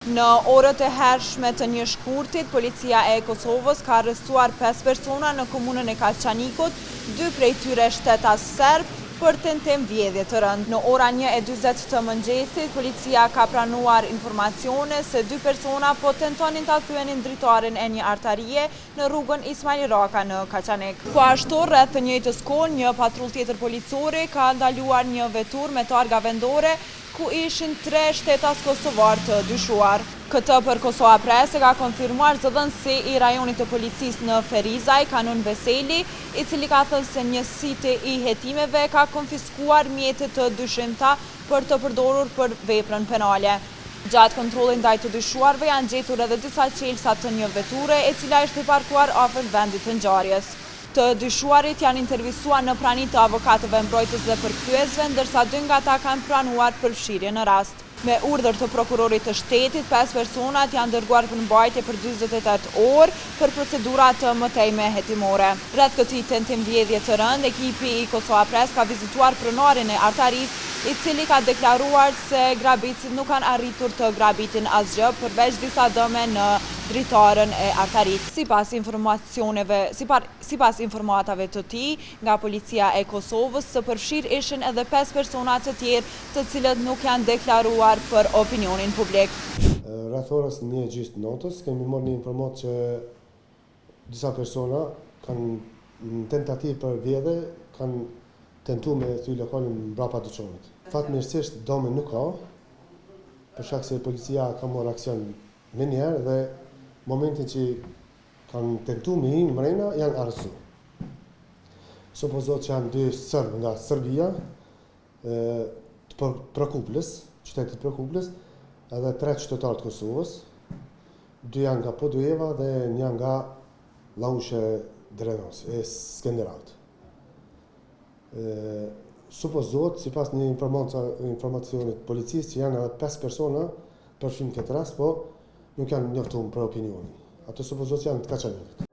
Në orët e hershme të një shkurtit, policia e Kosovës ka arrestuar 5 persona në komunën e Kalçanikut, 2 prej tyre shtetas serb, për tentim vjedhje të rënd. Në ora 1:40 të mëngjesit, policia ka pranuar informacione se 2 persona po tentonin ta thyenin dritarin e një artarie në rrugën Ismail Raka në Kalçanik. Po ashtu, rreth të njëjtës kohë, një patrull tjetër policore ka ndaluar një vetur me targa vendore ku ishin 3 shtetas kosovar të dyshuar. Këtë për Kosova Press e ka konfirmuar zëdhënësi i rajonit të policisë në Ferizaj, Kanun Veseli, i cili ka thënë se një site i hetimeve ka konfiskuar mjete të dyshimta për të përdorur për veprën penale. Gjatë kontrollit ndaj të dyshuarve janë gjetur edhe disa qelsa të një veture e cila ishte parkuar afër vendit të ngjarjes. Të dyshuarit janë intervistuar në prani të avokatëve mbrojtës dhe përkthyesve, ndërsa 2 nga ata kanë pranuar përfshirje në rast. Me urdhër të prokurorit të shtetit, 5 personat janë dërguar për mbajtje për 48 orë për procedura të mëtejme hetimore. Rreth këtij tentim vjedhje të rënd, ekipi i Kosova Press ka vizituar pronarin e artarisë, i cili ka deklaruar se grabitësit nuk kanë arritur të grabitin asgjë përveç disa dëme në dritarën e artarisë. Sipas informatave të tij nga policia e Kosovës, së përfshirë ishin edhe 5 persona të tjerë, të cilët nuk janë deklaruar për opinionin publik. Rreth orës 1:30 natës kemi marrë një informatë që disa persona kanë në tentativë për vjedhje kanë tentuar me thy lokalin mbrapa dyqanit. Fatmirësisht dëme nuk ka, për shkak se policia ka marrë aksion me njerë dhe momentin që kanë tentuar me hinë mrena janë arrestuar. Supozohet që janë 2 serbë nga Serbia, të Prokuplës, qytetit Prokuplës, edhe 3 qytetarë të Kosovës, 2 janë nga Podujeva dhe 1 nga Laushe Drenos, e Skenderavut. Supozohet, sipas një informacionit policisë, që janë edhe 5 persona përfshirë në këtë rast, po nuk janë njoftuar për opinionin. Ato supozohet që janë të Kalçanikut.